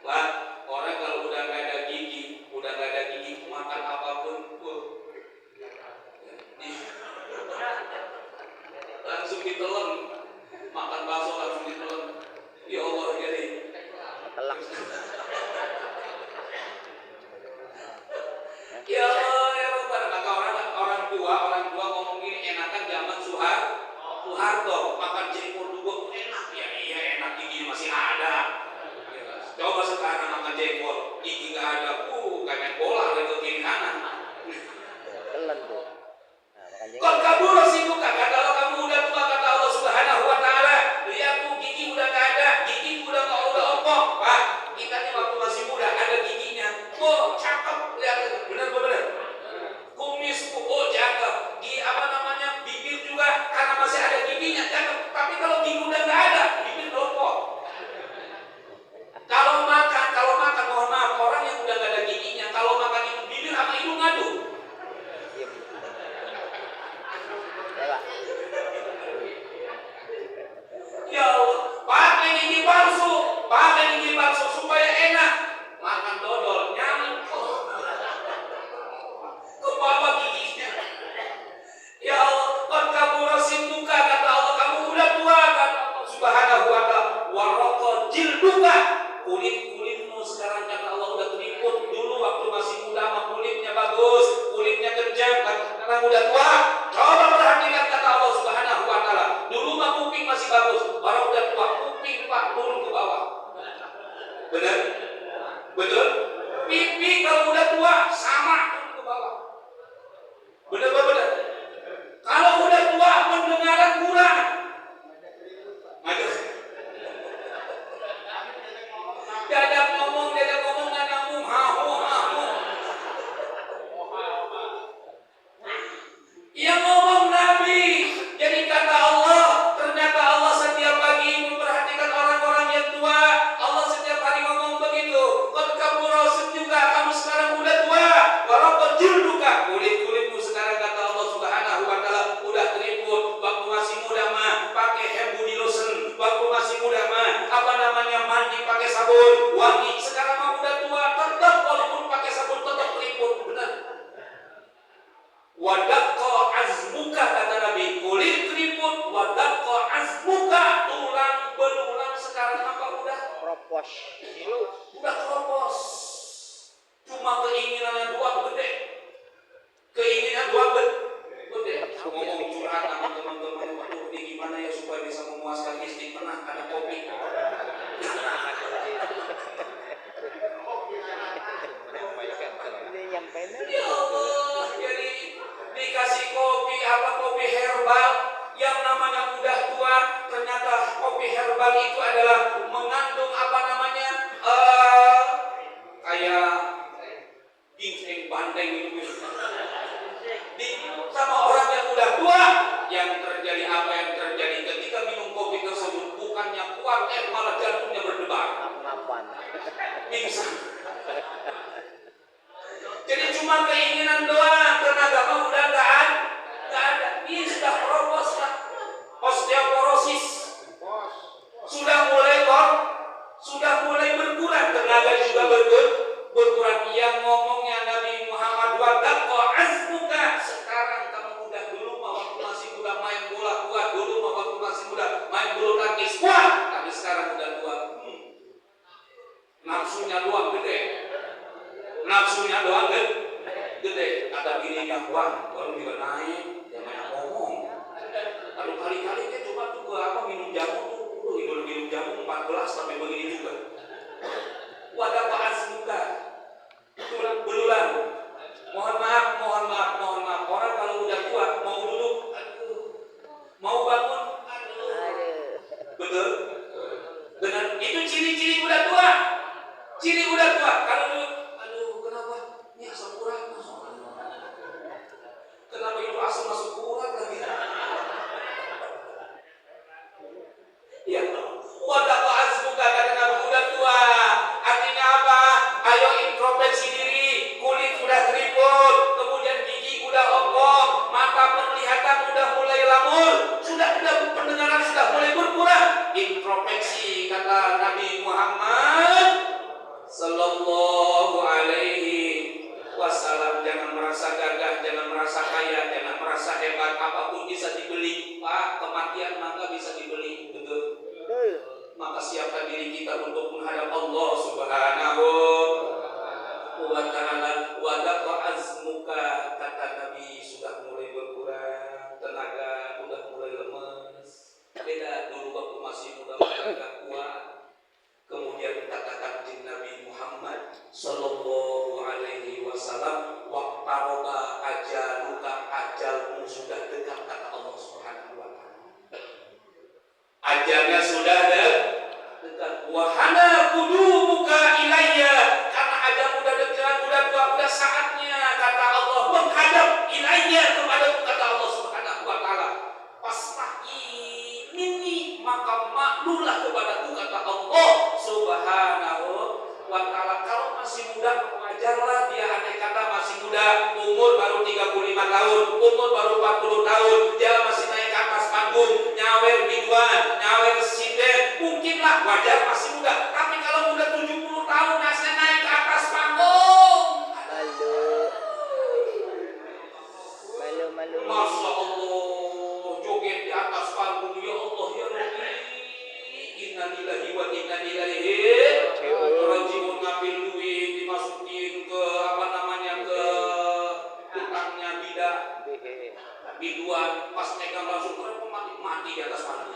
Speaker 1: Wah, orang kalau udah gak ada gigi, makan apapun, langsung ditelan. Makan bakso langsung ditelan. Ya Allah, jadi
Speaker 2: Telak.
Speaker 1: ya Allah, ya Rabbal. Maka orang tua ngomong gini, enakan zaman Soeharto makan jengkol dua enak ya. Iya enak, gigi masih ada. Coba sekarang makan jengkol, gigi nggak ada, kayak bola itu kiri kanan.
Speaker 2: Telan tuh. Nah, makan jengkol.
Speaker 1: Kau kabur sih bukan? Kalau kamu udah tua, kata Allah Subhanahu wa ta'ala, lihat tuh gigi udah nggak ada, gigi udah ompong. Pak, kita nih waktu masih muda ada giginya. Oh cakep, lihat bener. Kumis, cakep. Bibir juga karena masih ada giginya cakep. Tapi kalau gigi udah nggak ada, bibir ompong. Kalau makan, mohon maaf, orang yang udah nggak ada giginya, kalau makan itu bibir sama hidung ngadu.
Speaker 2: Ya, Pak.
Speaker 1: Ya Allah, pakai gigi palsu supaya enak. Makan dodol, nyaman ke bawah giginya. Ya Allah, qad kabura sinnuka, kata Allah, kamu udah tua, kata Allah Subhanahu wa ta'ala, wa raqa jilduka, kulit-kulitmu sekarang, kata Allah, udah keriput. Dulu waktu masih muda mah kulitnya bagus, kulitnya kencang, karena udah tua. Coba perhatikan kata Allah Subhanahu wa ta'ala, dulu mah kuping masih bagus, orang udah tua kuping Pak turun ke bawah. Benar? Betul? Pipi kalau udah tua sama turun ke bawah. Benar? Kalau udah tua pendengaran kurang. Maju. Diajak ngomong nggak nyambung, hahu. Yang ngomong Nabi. Jadi kata Allah, ternyata Allah setiap pagi memperhatikan orang-orang yang tua. Allah setiap hari ngomong begitu. Qad kabura sinnuka, kamu sekarang udah tua. Wa raqa jilduka, kulit-kulitmu sekarang, kata Allah Subhanahu wa ta'ala, udah keriput. Waktu masih muda mah pakai hair body lotion. Waktu masih muda mah mandi pakai sabun wangi. Sekarang mah udah tua, tetap walaupun pakai sabun tetap keriput. Benar? Wadaqqa azmuka, kata Nabi, kulit keriput. Wadaqqa azmuka, tulang belulang sekarang apa udah
Speaker 2: Propos.
Speaker 1: udah keropos. Cuma keinginannya doang gede. Keinginan doang gede. Ngomong curhat sama teman-teman, waduh ini gimana ya supaya bisa memuaskan istri. Pernah ada kopi. Ya Allah, jadi dikasih kopi kopi herbal yang namanya udah tua. Ternyata kopi herbal itu adalah mengandung kayak ginseng bandeng itu. Sama orang yang udah tua, yang terjadi apa yang terjadi ketika minum kopi tersebut, bukannya kuat, malah jantungnya berdebar. Pingsan. Jadi cuma keinginan doang, tenaga mah udah nggak ada. Ini sudah keropos, osteoporosis, sudah mulai berkurang, tenaga juga berkurang. Yang ngomongnya Nabi Muhammad, wadaqqa azmuka, sekarang kamu udah, dulu mah waktu masih muda main bola kuat, dulu mah waktu masih muda main bulu tangkis kuat, tapi sekarang udah tua, nafsunya doang gede. nafsunya doang kan gede, kata bininya, wah baru juga naik, jangan ngomong. Lalu kali-kali dia coba tuh ke apa minum jamu tuh, minum jamu 14 sampai begini juga. Wadah bahas muka, berulang. Mohon maaf. Orang kalau udah tua mau duduk, aduh, mau bangun, aduh. Betul? Benar. Itu ciri-ciri udah tua. Ciri udah tua. Kalau duduk, aduh, kenapa? Ini asam urat masuk. Kenapa itu asam masuk urat lagi? Ya, wadah bahas muka karena udah tua. Artinya apa? Ayo introspeksi diri. Kulit udah keriput, kemudian gigi udah ompong, mata penglihatan udah mulai lamur, sudah pendengaran sudah mulai berkurang. Introspeksi kata Nabi Muhammad Sallallahu Alaihi Wasallam. Jangan merasa gagah, jangan merasa kaya, jangan merasa hebat. Apapun bisa dibeli, Pak. Kematian maka bisa dibeli, betul. Maka siapkan diri kita untuk menghadap Allah Subhanahu wa ta'ala. Wadaqa azmuka, kata Nabi, sudah mulai berkurang, tenaga udah mulai lemes. Beda dulu waktu masih muda tenaga kuat. Kemudian katakan Nabi Muhammad Sallallahu Alaihi Wasallam, waqtaroba ajaluka, ajalmu sudah dekat, kata Allah Subhanahu wa ta'ala. Ajalnya sudah dekat. Wahana kudubuka ilayya, karena ajal udah dekat, udah tua, udah saatnya, kata Allah, menghadap ilayya, kepadaku, kata Allah Subhanahu wa ta'ala. Pastahi minni, maka maklulah kepadaku, kata Allah Subhanahu wa ta'ala. Kalau masih muda, wajarlah dia, andai kata masih muda, umur baru 35 tahun, umur baru 40 tahun, dia masih naik ke atas panggung, nyawer biduan, nyawer sinden, mungkinlah wajar masih muda. Tapi kalau udah 70 tahun masih naik ke atas panggung,
Speaker 2: malu.
Speaker 1: Masya Allah, joget di atas panggung, ya Allah ya Rabbi, inna lillahi wa inna ilaihi rajiun. Ngambil duit dimasukin ke apa namanya, ke utangnya biduan, pas megang langsung mati di atas panggung.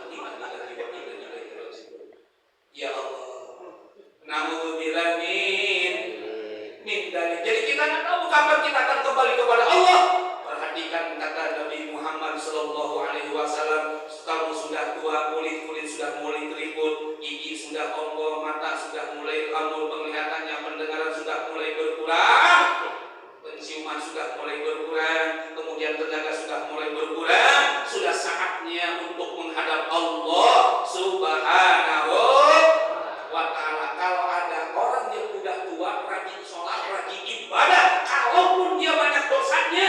Speaker 1: Ya Allah, naudzubillah min dalik. Jadi kita nggak tahu kapan kita akan kembali kepada Allah. Perhatikan kata Nabi Muhammad Sallallahu Alaihi Wasallam, kamu sudah tua, kulit sudah mulai keriput, gigi sudah ompong, mata sudah mulai lamur, penglihatannya, pendengaran sudah mulai berkurang, penciuman sudah mulai berkurang, kemudian tenaga sudah mulai berkurang. Sudah saatnya untuk menghadap Allah Subhanahu wa ta'ala. Kalau ada orang yang udah tua, rajin sholat, rajin ibadah, kalaupun dia banyak dosanya,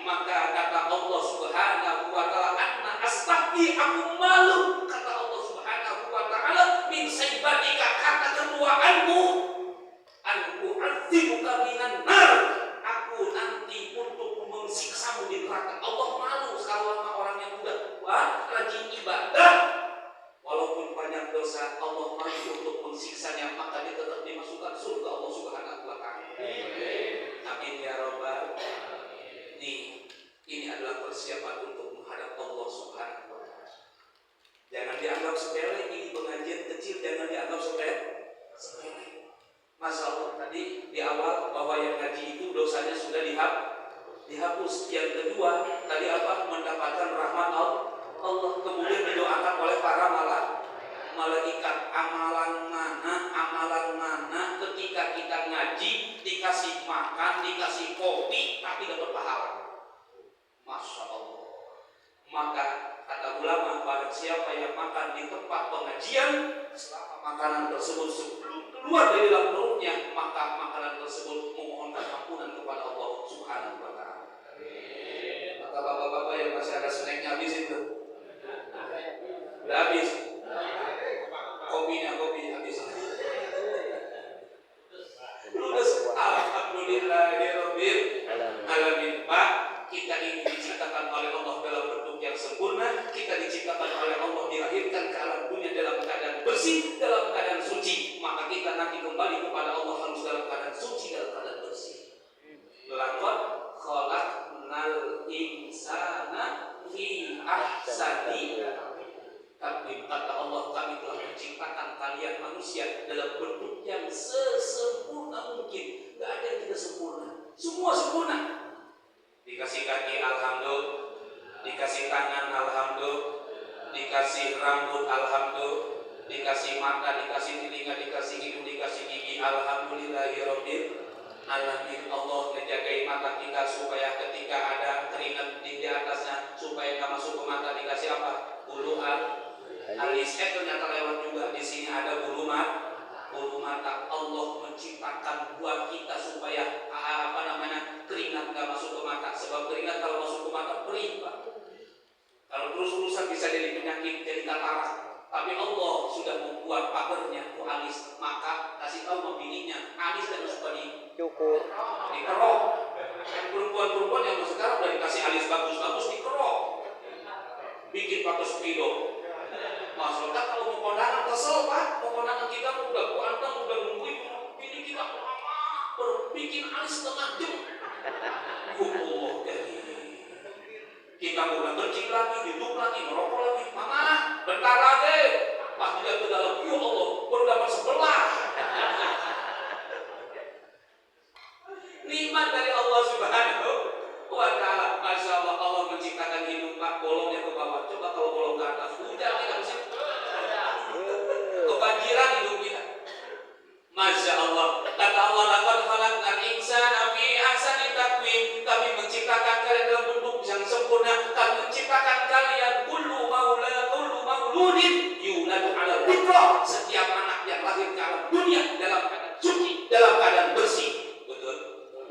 Speaker 1: maka kata Allah Subhanahu wa ta'ala, anna astahdi, aku malu, kata Allah Subhanahu wa ta'ala, min sayyibatika, kata ketuaanmu, anku azibuka minan nar, aku nanti untuk mensiksamu di neraka. Allah malu kalau sama orang yang udah tua, rajin ibadah, walaupun banyak dosa, Allah malu untuk mensiksanya, maka dia tetap dimasukkan surga Allah Subhanahu wa ta'ala. Amin ya rabbal. Ini adalah persiapan untuk menghadap Allah Subhanahu wa ta'ala. Jangan dianggap sepele, ini pengajian kecil, jangan dianggap sepele. Masya Allah, tadi di awal bahwa yang ngaji itu dosanya sudah dihapus. Yang kedua, tadi apa? Mendapatkan rahmat Allah, kemudian didoakan oleh para malaikat. Amalan mana ketika kita ngaji, dikasih makan, dikasih kopi, tapi dapat pahala. Masya Allah. Maka kata ulama, barang siapa yang makan di tempat pengajian, selama makanan tersebut sebelum keluar dari dalam perutnya, maka makanan tersebut memohonkan ampunan kepada Allah Subhanahu wa ta'ala. Maka bapak-bapak yang masih ada snacknya habis itu, udah habis, kopi habis. Alhamdulillahirabbil alamin. Pak, kita ini diciptakan oleh Allah dalam bentuk yang sempurna. Kita diciptakan oleh Allah, dilahirkan ke alam dunia dalam keadaan bersih, dalam keadaan suci. Maka kita nanti kembali kepada Allah harus dalam keadaan suci, dalam keadaan bersih. manusia dalam bentuk yang sesempurna mungkin. Nggak ada yang tidak sempurna. Semua sempurna. Dikasih kaki, alhamdulillah. Dikasih tangan, alhamdulillah. Dikasih rambut, alhamdulillah. Dikasih mata, dikasih telinga, dikasih hidung, dikasih gigi, alhamdulillahirabbil alamin. Allah ngejagai mata kita supaya ketika ada keringat di atasnya supaya nggak masuk ke mata. Dikasih apa? Bulu alis. Ternyata lewat juga di sini ada bulu mata. Allah menciptakan buat kita supaya keringat nggak masuk ke mata. Sebab keringat kalau masuk ke mata perih, Pak. Kalau terus-terusan bisa jadi penyakit, jadi katarak. Tapi Allah sudah membuat pagernya itu alis. Maka kasih tahu sama bininya, alis dan suka
Speaker 2: Cukur.
Speaker 1: dikerok. Kan perempuan-perempuan yang sekarang udah dikasih alis bagus-bagus dikerok. Bikin pakai spidol. Maksudnya kalau mau kondangan kesel, Pak. Mau kondangan kita udah kuantang, udah nungguin bini kita lama berbikin alis setengah jam. Allah dari kita udah kencing lagi, duduk lagi, merokok lagi. Mama, bentar lagi. Pas dia ke dalam, ya Allah, baru dapat sebelah. Nikmat dari Allah Subhanahu wa Ta'ala. Masya Allah, Allah menciptakan hidung, Pak, bolongnya ke bawah. Coba kalau bolong ke atas, hujan kita mesti kebanjiran hidung kita. Masya Allah. Kata Allah, laqad khalaqnal insana fi ahsani taqwim. Kami menciptakan kalian dalam bentuk yang sempurna. Kami menciptakan kalian kullu mauludin yuladu ala fitrah. Setiap anak yang lahir ke alam dunia dalam keadaan suci, dalam keadaan bersih. Betul?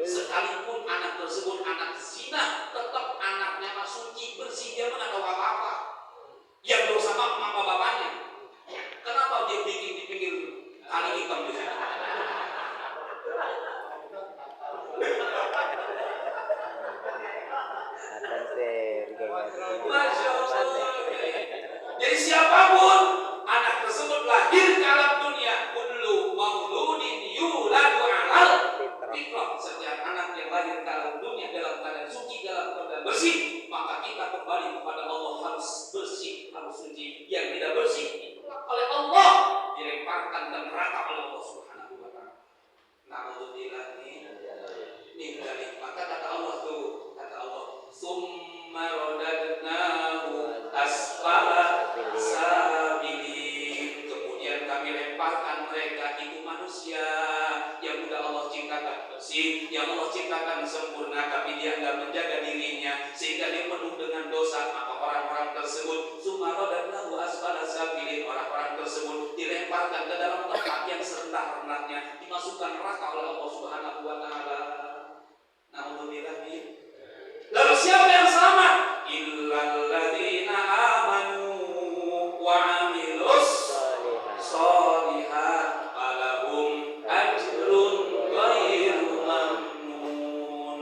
Speaker 1: Sekalipun anak tersebut anak zina, tetap anaknya suci, bersih, dia mana tahu apa-apa. Yang dosa mama bapaknya. Kenapa dia bikin di pinggir kali hitam di sana? Masya Allah. Jadi siapapun anak tersebut lahir ke alam dunia, kullu mauludin yuladu alal fitrah. Setiap anak yang lahir ke alam dunia dalam keadaan suci, dalam keadaan bersih, maka kita kembali kepada Allah harus bersih, harus suci. Yang tidak bersih ditolak oleh Allah, dilemparkan dan neraka oleh Allah Subhanahu wa Ta'ala. Na'udzubillah min dzalik. Maka kata Allah, summa radadnahu asfala sabilin. Kemudian kami lemparkan mereka itu manusia yang sudah Allah ciptakan bersih, yang Allah ciptakan sempurna, tapi dia enggak menjaga dirinya sehingga dia penuh dengan dosa. Maka orang-orang tersebut summa radadnahu asfala sabilin, orang-orang tersebut dilemparkan ke dalam tempat yang serendah-rendahnya, dimasukkan neraka oleh Allah Subhanahu wa Ta'ala. Na'udzubillah. Lalu siapa yang selamat? Illalladzina amanu wa amilus sholihat falahum ajrun ghairu mamnun.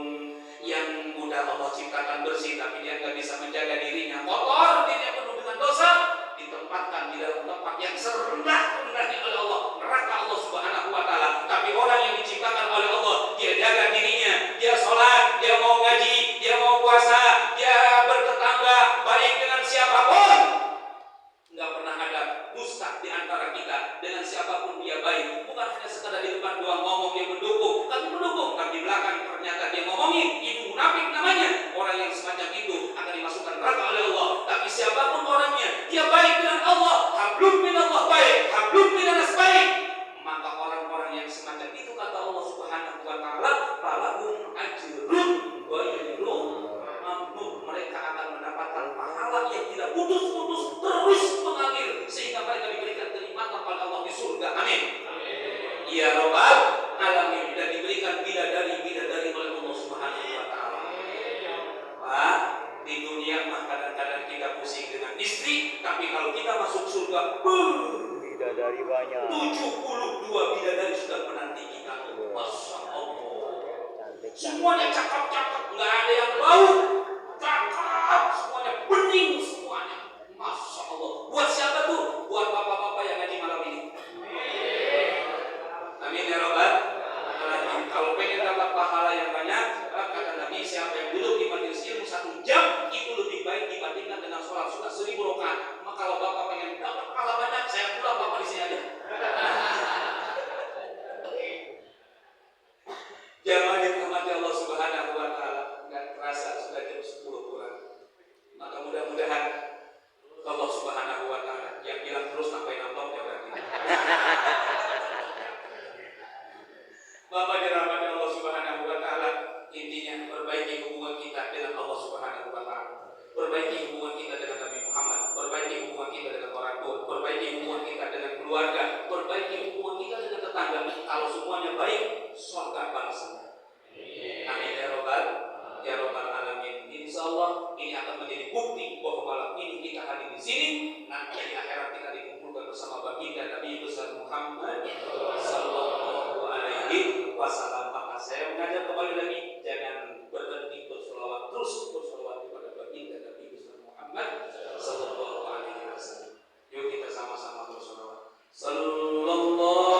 Speaker 1: Yang mudah Allah ciptakan bersih tapi dia nggak bisa menjaga dirinya, kotor, dirinya penuh dengan dosa, ditempatkan di dalam tempat yang serendah-rendahnya oleh Allah, neraka Allah Subhanahu wa Ta'ala. Tapi orang yang diciptakan oleh Allah, dia jaga dirinya, dia sholat, dia mau ngaji, dia mau puasa, dia bertetangga baik dengan siapapun. Nggak pernah ada dusta di antara kita. Dengan siapapun dia baik. Bukan hanya sekadar di depan doang ngomong dia mendukung, tapi di belakang ternyata dia ngomongin, itu munafik namanya. Orang yang semacam itu akan dimasukkan neraka oleh Allah. Tapi siapapun orangnya, dia baik dengan Allah, hablum minallah baik, hablum minanas baik. Maka orang-orang yang semacam itu kata Allah Subhanahu wa Ta'ala, falahum ajrun ghairu mamnun. Mereka akan mendapatkan pahala yang tidak putus-putus, terus mengalir sehingga mereka diberikan kenikmatan pada Allah di surga. Amin. Ya Rabbal alamin, dan diberikan bidadari oleh Allah Subhanahu wa Ta'ala. Wah, di dunia mah kadang-kadang kita pusing dengan istri, tapi kalau kita masuk surga,
Speaker 2: bidadari banyak.
Speaker 1: 72 bidadari sudah menanti kita. Masya Allah. Semuanya cakep-cakep, nggak ada yang bau, cakep, semuanya bening semuanya. Masya Allah. Buat siapa tuh? Buat bapak-bapak yang ngaji malam ini. Amin ya Rabbal alamin. Kalau pengen dapat pahala yang banyak, kata Nabi, siapa yang duduk di majelis ilmu 1 jam itu lebih baik dibandingkan dengan sholat sunnah 1000 rakaat. Maka kalau bapak pengen dapat pahala banyak, saya pulang bapak di sini aja. bersama baginda Nabi besar Muhammad sallallahu alaihi wasallam. Maka saya mengajak kembali lagi, jangan berhenti bersolawat, terus bersolawat kepada baginda Nabi besar Muhammad sallallahu alaihi wasallam. Yuk kita sama-sama bersolawat. Sallallahu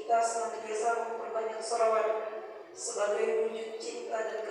Speaker 3: kita senantiasa memperbanyak salawat sebagai wujud cinta dan